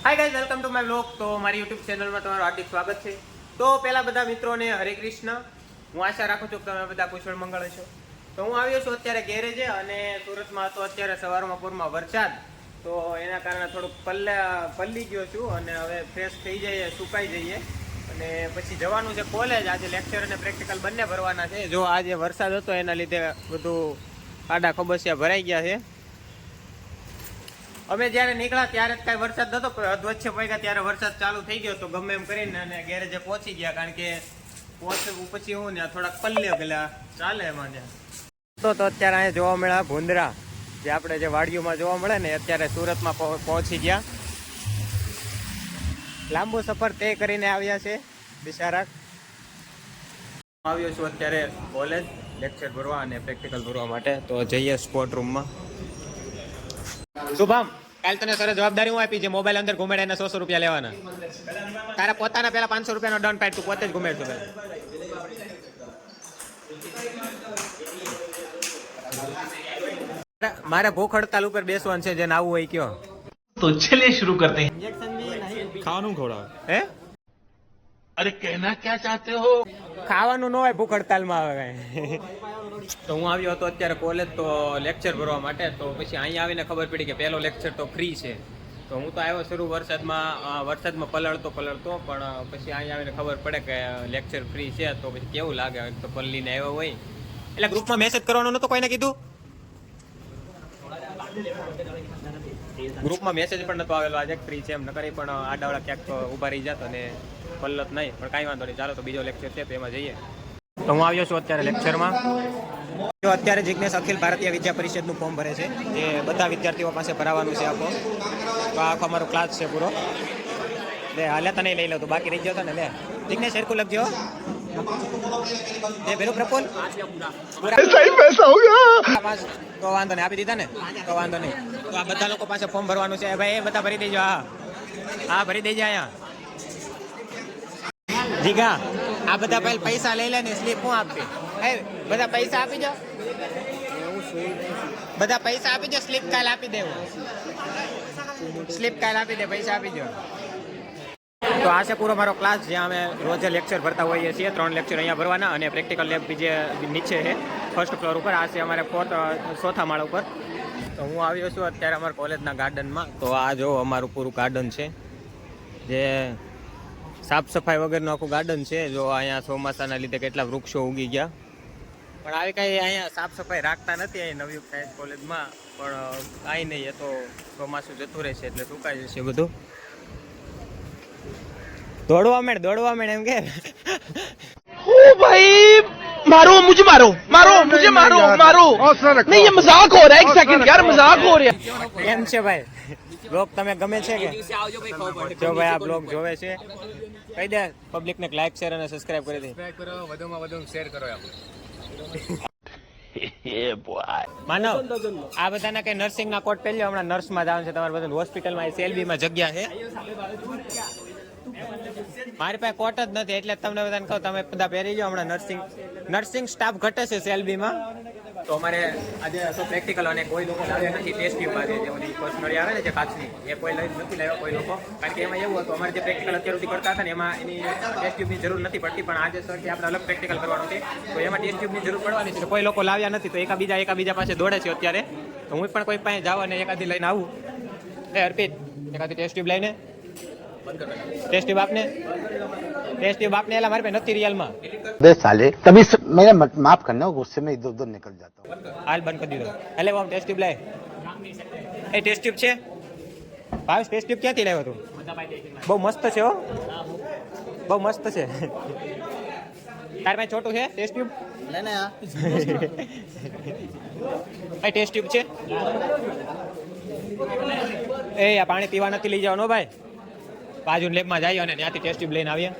Hi guys, welcome to my vlog. તો મારી YouTube ચેનલમાં તમારું હાર્દિક સ્વાગત છે. તો પહેલા બધા મિત્રોને હરે કૃષ્ણ. હું આશા રાખું છું કે તમે બધા કુશળ મંગળ હશો. તો હું આવ્યો છું અત્યારે ગેરેજે, અને સુરતમાં તો અત્યારે સવારમાં પૂરમાં વરસાદ, તો એના કારણે થોડુંક પલ્લી ગયો છું, અને હવે ફ્રેશ થઈ જઈએ, સુકાઈ જઈએ, અને પછી જવાનું છે કોલેજ. આજે લેક્ચર અને પ્રેક્ટિકલ બંને ભરવાના છે. જો આજે વરસાદ હતો એના લીધે બધું ખાડા ખબસિયા ભરાઈ ગયા છે. અમે જ્યારે નીકળ્યા ત્યારે જ કાંઈ વરસાદ નહોતો, પણ અધવચ્ચે પગ્યા ત્યારે વરસાદ ચાલુ થઈ ગયો. તો ગમે એમ કરીને અને ગેરેજે પહોંચી ગયા, કારણ કે પહોંચવું પછી હું ને થોડાક પલ્લે પેલા ચાલે એમાં ને. તો અત્યારે અહીંયા જોવા મળ્યા ભૂંદરા, જે આપણે જે વાડીઓમાં જોવા મળે ને, અત્યારે સુરતમાં પહોંચી ગયા. લાંબુ સફર તે કરીને આવ્યા છે બિચારા. આવ્યો છું અત્યારે કોલેજ લેક્ચર ભરવા અને પ્રેક્ટિકલ ભરવા માટે. તો જઈએ સ્પોર્ટ રૂમમાં. શુભમ, કાલ તને સર જવાબદારી હું આપી, જે મોબાઈલ અંદર ઘુમેડે એને 100 રૂપિયા લેવાના. તારા પોતાના પેલા 500 રૂપિયાનો દંડ પાડ, તું પોતે જ ઘુમેડતો. મારે ભૂખ હડતાલ ઉપર બેસવાનું છે, જેને આવવું હોય કયો. તો ચલિए शुरू करते हैं. ઇન્જેક્શન બી નહીં ખાવાનું ખવડાવે. હે? अरे कहना क्या चाहते हो? ખાવાનું ન હોય ભૂખ હડતાલમાં આવે કઈ. તો હું આવ્યો હતો અત્યારે કોલેજ, તો લેક્ચર ભરવા માટે. તો પછી અહીંયા આવીને ખબર પડી કે પહેલો લેક્ચર તો ફ્રી છે. તો હું તો આવ્યો શરૂ વરસાદમાં પલળતો, પણ પછી અહીંયા આવીને ખબર પડે કે લેક્ચર ફ્રી છે. તો પછી કેવું લાગે, તો પલ્લીને આવ્યો હોય એટલે ગ્રુપમાં મેસેજ કરવાનો નતો કોઈને કીધું. ગ્રુપમાં મેસેજ પણ નતો આવેલો આજે ફ્રી છે એમ, ન કરી પણ આડાવાળા ક્યાંક ઊભા રહી જતો ને પલ્લત નહીં. પણ કાંઈ વાંધો નહીં, ચાલો તો બીજો લેક્ચર છે તો એમાં જઈએ. તો હું આવ્યો છું અત્યારે લેક્ચરમાં. જો અત્યારે જિજ્ઞેશ અખિલ ભારતીય વિદ્યા પરિષદનું ફોર્મ ભરે છે, જે બધા વિદ્યાર્થીઓ પાસે ભરાવાનું છે. આપો તો આખો અમારો ક્લાસ છે પૂરો. લે હાલે તને લઈ લો, તો બાકી રહી ગયો હતો ને. લે જિજ્ઞેશ સરખું લખજો. જે ભેરું પ્રપોલ તો વાંધો નહીં, આપી દીધા ને તો વાંધો નહીં. તો આ બધા લોકો પાસે ફોર્મ ભરવાનું છે ભાઈ, એ બધા ભરી દેજો. હા ભરી દેજો. અહીંયા જીગા, આ બધા પહેલા પૈસા લઈ લે ને સ્લીપ હું આપી. બધા પૈસા આપી દો, બધા પૈસા આપી દો. સ્લીપ કાલ આપી દેવું, સ્લીપ કાલ આપી દે, પૈસા આપી દો. તો આ છે પૂરો મારો ક્લાસ, જ્યાં અમે રોજે લેક્ચર ભરતા હોઈએ છીએ. 3 લેક્ચર અહીંયા ભરવાના, અને પ્રેક્ટિકલ લેબ બીજે નીચે છે, ફર્સ્ટ ફ્લોર ઉપર. આ છે અમારે 4થા માળા ઉપર. તો હું આવ્યો છું અત્યારે અમારા કોલેજના ગાર્ડનમાં. તો આ જો અમારું પૂરું ગાર્ડન છે, જે સાફ સફાઈ વગરનું આખું ગાર્ડન છે. જો અહીંયા ચોમાસાના લીધે કેટલા વૃક્ષો ઉગી ગયા, પણ આવી કાંઈ અહીંયા સાફ સફાઈ રાખતા નથી અહીં નવયુગ સાયન્સ કોલેજમાં. પણ કાંઈ નહીં, એ તો ચોમાસું જતું રહેશે એટલે સુકાઈ જશે બધું. દોડવા મેળ એમ કે. ओ भाई मारो मुझे, मारो मुझे, मारो नहीं, ये मजाक हो रहा है. एक सेकंड यार, मजाक हो रहा है. કેમ છે ભાઈ, બ્લોગ તમે ગમે છે કે? જો ભાઈ આ બ્લોગ જોવે છે, કહી દે પબ્લિક ને લાઈક, શેર અને સબસ્ક્રાઇબ કરી દે. વધુમાં વધુ શેર કરો. માનવ, આ બધાના કઈ નર્સિંગ ના કોટ પહેર્યો, હમણાં નર્સમાં જવાનું છે તમારે બધા હોસ્પિટલમાં. સેલબીમાં જગ્યા છે. મારી પાસે કોટ જ નથી, એટલે તમને બધાને કહું તમે બધા પહેરી જાઓ. હમણાં નર્સિંગ સ્ટાફ ઘટે છે સેલબીમાં. તો અમારે આજે તો પ્રેક્ટિકલ, અને કોઈ લોકો લાવ્યા નથી ટેસ્ટ ટ્યુબ. આજે જે ઓલી પર્સનલી આવે ને જે કાચની, એ કોઈ નથી લાવ્યા કોઈ લોકો, કારણ કે એમાં એવું હતું અમારે જે પ્રેક્ટિકલ અત્યાર સુધી કરતા હતા ને એમાં એની ટેસ્ટ ટ્યુબની જરૂર નથી પડતી. પણ આજે સર કે આપણે અલગ પ્રેક્ટિકલ કરવાનું છે, તો એમાં ટેસ્ટ ટ્યુબની જરૂર પડવાની છે. કોઈ લોકો લાવ્યા નથી, તો એકાબીજા પાસે દોડે છે અત્યારે. તો હું પણ કોઈ પાસે જાઉં અને એકાદી લઈને આવું. અર્પિત, એકાદી ટેસ્ટ ટ્યુબ લઈને ટેસ્ટ ટ્યુબ આપને એલા મારી પાસે નથી રિયલમાં. बे साले तभी मेरा माफ करना, गुस्से में इधर उधर निकल जाता हूँ. હાલ બંધ કરી દીધો. એટલે આમ ટેસ્ટ ટ્યુબ લાય. એ ટેસ્ટ ટ્યુબ છે ભાઈ, ટેસ્ટ ટ્યુબ ક્યાંથી લાવ્યો તું? બહુ મસ્ત છે હો, બહુ મસ્ત છે. તાર પાસે છોટું છે ટેસ્ટ ટ્યુબ? ભાઈ ટેસ્ટ ટ્યુબ છે? એ આ પાણી પીવા નથી લઈ જવાનું ભાઈ. બાજુ લેબમાં જઈએ અને ત્યાંથી ટેસ્ટ ટ્યુબ લઈને આવીએ.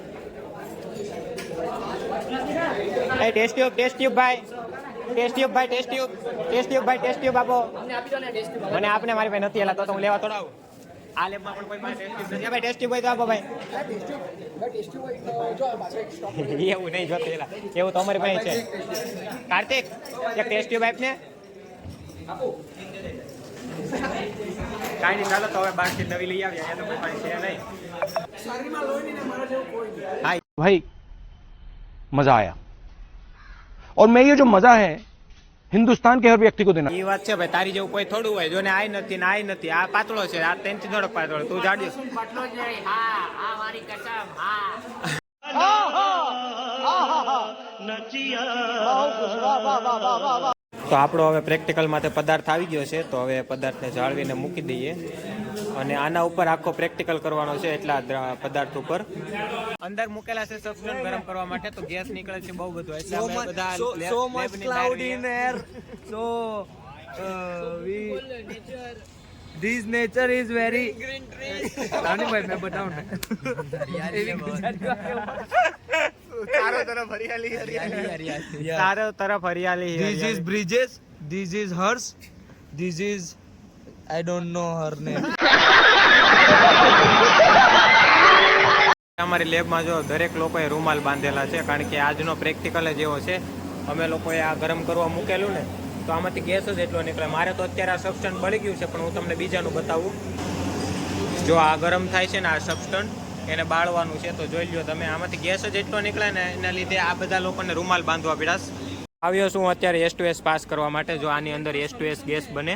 ટેસ્ટ ટ્યુબ ભાઈ, ટેસ્ટ ટ્યુબ આપો મને. આપને મારી પાસે નથી, એલા તો હું લેવા થોડા આવું. આ લેબમાં પણ કોઈ પાસે ટેસ્ટ ટ્યુબ નથી. ભાઈ ટેસ્ટ ટ્યુબ હોય તો આપો ભાઈ. એવું નહીં જોતું, એલા એવું તો અમારી પાસે છે. કાર્તિક, એક ટેસ્ટ ટ્યુબ આપને. કાંઈ નહીં, ચાલો તો હવે બહારથી નવી લઈ આવ્યા, અહીંયા તો કોઈ પાસે છે નહીં. હા, भाई मजा आया और मैं ये जो मजा है हिंदुस्तान के हर व्यक्ति को देना એ વાત છે ભાઈ, તારી જેવું કોઈ થોડું હોય, જો ને આય નથી ને આય નથી, આ પાતળો છે, આ તેનથી થોડોક પાતળો, તું જાડ્યો. તો આપણો હવે પ્રેક્ટિકલ માટે પદાર્થ આવી ગયો છે, તો હવે પદાર્થને જાળવીને મૂકી દઈએ અને આના ઉપર આખો પ્રેક્ટિકલ કરવાનો છે એટલા પદાર્થ ઉપર. અંદર મૂકેલા છે સબસ્ટન્સ ગરમ કરવા માટે, તો ગેસ નીકળે છે બહુ બધો, એટલે અમે બધા લેબની બહાર રહીએ. This nature is very रानी भाई मैं बताऊं ना ચારો તરફ હરિયાળી હરિયાળી, ચારો તરફ હરિયાળી this is હરિયાળી. Bridges, this is hers, this is I don't know her name. અમારી લેબમાં જો દરેક લોકોએ રૂમાલ બાંધેલા છે, કારણ કે આજનો પ્રેક્ટિકલ જ એવો છે. અમે લોકોએ આ ગરમ કરવા મૂકેલું ને, તો આમાંથી ગેસ જ એટલો નીકળે. મારે તો અત્યારે આ સબસ્ટન્સ બળી ગયું છે, પણ હું તમને બીજાનું બતાવું. જો આ ગરમ થાય છે ને આ સબસ્ટન્સ, એને બાળવાનું છે, તો જોઈ લ્યો તમે, આમાંથી ગેસ જ એટલો નીકળે ને, એના લીધે આ બધા લોકોને રૂમાલ બાંધવા પડ્યા. આવ્યો છું અત્યારે S2S પાસ કરવા માટે. જો આની અંદર S2S ગેસ બને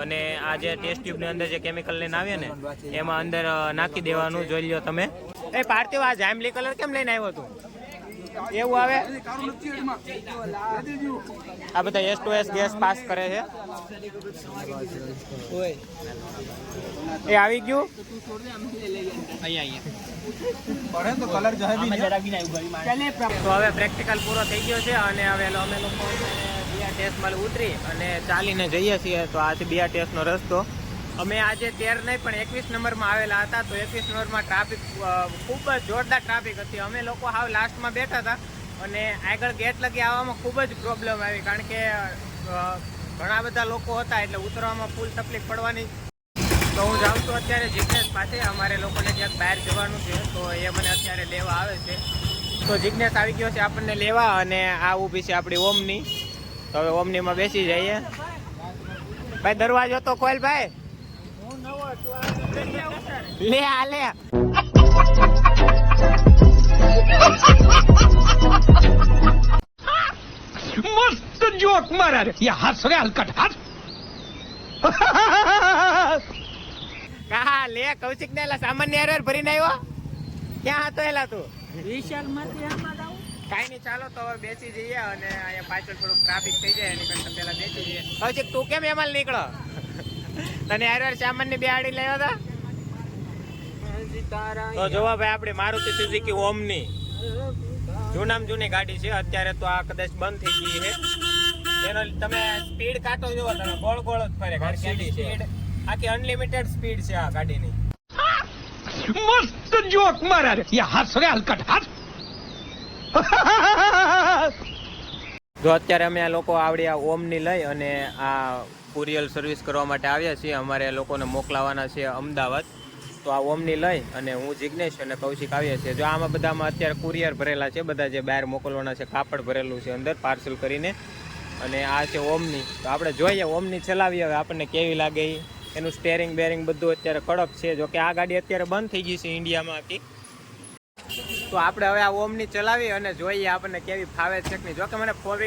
અને આ જે ટેસ્ટ ટ્યુબની અંદર જે કેમિકલ લઈને આવીએ ને, એમાં અંદર નાખી દેવાનું. જોઈ લ્યો તમે. એ પાર્થિવ, આ જાંબલી કલર કેમ લઈને આવ્યો તું? એવું આવે. આ બધા S2S ગેસ પાસ કરે છે. એ આવી ગયું. તો હવે પ્રેક્ટિકલ પૂરો થઈ ગયો છે અને હવે અમે લોકો બીઆર ટેસ્ટમાં ઉતરી અને ચાલીને જઈએ છીએ. તો આ છે બીઆર ટેસ્ટનો રસ્તો. અમે આજે 13 નહીં પણ 21 નંબરમાં આવેલા હતા. તો 21 નંબરમાં ટ્રાફિક ખૂબ જ જોરદાર ટ્રાફિક હતી. અમે લોકો હાવ લાસ્ટમાં બેઠા હતા અને આગળ ગેટ લગી આવવામાં ખૂબ જ પ્રોબ્લેમ આવી, કારણ કે ઘણા બધા લોકો હતા, એટલે ઉતરવામાં ફૂલ તકલીફ પડવાની. તો હું જાઉં છું અત્યારે જિગ્નેશ પાસે. અમારે લોકોને ક્યાંક બહાર જવાનું છે, તો એ મને અત્યારે લેવા આવે છે. તો જિગ્નેશ આવી ગયો છે આપણને લેવા અને આ ઊભી છે આપણી ઓમની. તો હવે ઓમનીમાં બેસી જઈએ. ભાઈ દરવાજો તો ખોલ ભાઈ. લે આ લે. मस्त जोक मारा रे ये हंस रे हलकट हंस કા લે કૌશિક ને સામાન્ય એરર ભરીને આવ્યો. ક્યાં હતો એલા તું? કાંઈ નહીં, ચાલો તો હવે બેસી જઈએ અને અહીંયા પાછળ થોડુંક ટ્રાફિક થઈ જાય એની કરતા પહેલા બેસી જઈએ. કૌશિક તું કેમ એમાં નીકળો? તને એરર સામાન્ય બે આડી લાવ્યો હતા. તો જોવા ભાઈ આપણી મારુતિ સુઝુકી ઓમની જૂનામાં જૂની ગાડી છે. અત્યારે તો આ કદાચ બંધ થઈ ગઈ છે. એનો તમે સ્પીડ કાંટો જોવો તમે, ગોળ ગોળ જ ફરે. સ્પીડ આખી અનલિમિટેડ સ્પીડ છે આ ગાડીની. मस्त जोक मारा रे ये हंस रे हलकट हंस જો અત્યારે અમે આ લોકો આવડી આ ઓમની લઈ અને આ કુરિયર સર્વિસ કરવા માટે આવ્યા છીએ. અમારે લોકોને મોકલાવાના છે અમદાવાદ. તો આ ઓમની લઈ અને હું જિગ્નેશ અને કૌશિક આવ્યા છીએ. જો આમાં બધામાં અત્યારે કુરિયર ભરેલા છે, બધા જે બહાર મોકલવાના છે, કાપડ ભરેલું છે અંદર પાર્સલ કરીને. અને આ છે ઓમની. તો આપણે જોઈએ ઓમની ચલાવીએ હવે આપણને કેવી લાગે. એનું સ્ટેરિંગ બેરિંગ બધું અત્યારે કડક છે. જો કે આ ગાડી અત્યારે બંધ થઈ ગઈ છે ઇન્ડિયામાં આખી. તો આપણે હવે આ ઓમની ચલાવી અને જોઈએ આપણને કેવી ફાવે છે કે નહીં. જો કે મને ફોર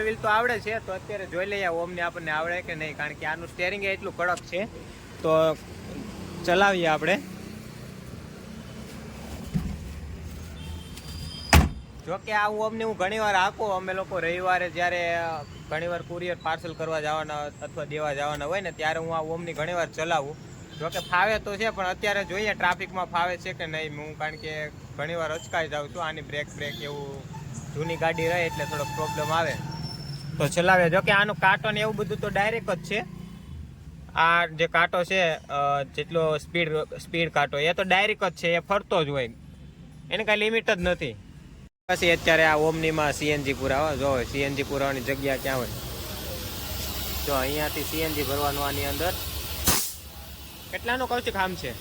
વ્હીલ તો આવડે છે, તો અત્યારે જોઈ લઈએ ઓમની આપણને આવડે કે નહીં, કારણ કે આનું સ્ટેરિંગ એટલું કડક છે. તો ચલાવીએ આપણે. જો કે આ ઓમની હું ઘણીવાર હાંકું. અમે લોકો રવિવારે જ્યારે ઘણીવાર કુરિયર પાર્સલ કરવા જવાના અથવા દેવા જવાના હોય ને, ત્યારે હું આ ઓમની ઘણીવાર ચલાવું. જો કે ફાવે તો છે, પણ અત્યારે જોઈએ ટ્રાફિકમાં ફાવે છે કે નહીં. હું કારણ કે ઘણીવાર અચકાઈ જાઉં છું. આની બ્રેક એવું જૂની ગાડી રહે એટલે થોડોક પ્રોબ્લેમ આવે. તો ચલાવે. જો કે આનું કાંટો ને એવું બધું તો ડાયરેક્ટ જ છે. આ જે કાંટો છે જેટલો સ્પીડ કાંટો એ તો ડાયરેક્ટ જ છે, એ ફરતો જ હોય, એને કાંઈ લિમિટ જ નથી. પછી અત્યારે આ ઓમનીમાં સીએનજી પુરાવા. જો સીએનજી પુરાવાની જગ્યા ક્યાં હોય? જો અહીંયાથી સીએનજી ભરવાનું. આની અંદર કેટલાનું કૌશિક આમ છે?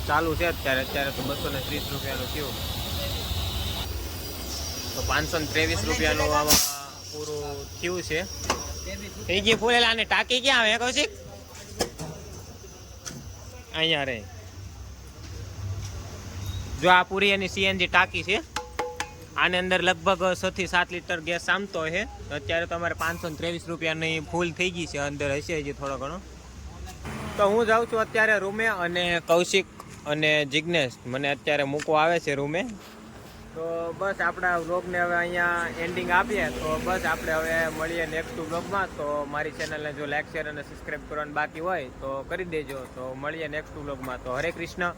ચાલુ છે અત્યારે તો 230 રૂપિયાનું થયું. તો 523 રૂપિયાનું આમાં પૂરું થયું છે. થઈ ગઈ ફૂલ. આને ટાંકી ક્યાં આવે કૌશિક? અહીંયા રે. જો આ પૂરી એની સીએનજી ટાંકી છે. આની અંદર લગભગ 6 થી 7 લીટર ગેસ સામતો છે. અત્યારે તો અમારે 523 રૂપિયાની ફૂલ થઈ ગઈ છે. અંદર હશે હજી થોડો ઘણો. તો હું જાઉં છું અત્યારે રૂમે, અને કૌશિક અને જિજ્ઞેશ મને અત્યારે મૂકવા આવે છે રૂમે. તો બસ આપણા વ્લોગને હવે અહીંયા એન્ડિંગ આપીએ. તો બસ આપણે હવે મળીએ નેક્સ્ટ વ્લોગમાં. તો મારી ચેનલને જો લાઈક શેર અને સબસ્ક્રાઈબ કરવાનું બાકી હોય તો કરી દેજો. તો મળીએ નેક્સ્ટ વ્લોગમાં. તો હરે કૃષ્ણ.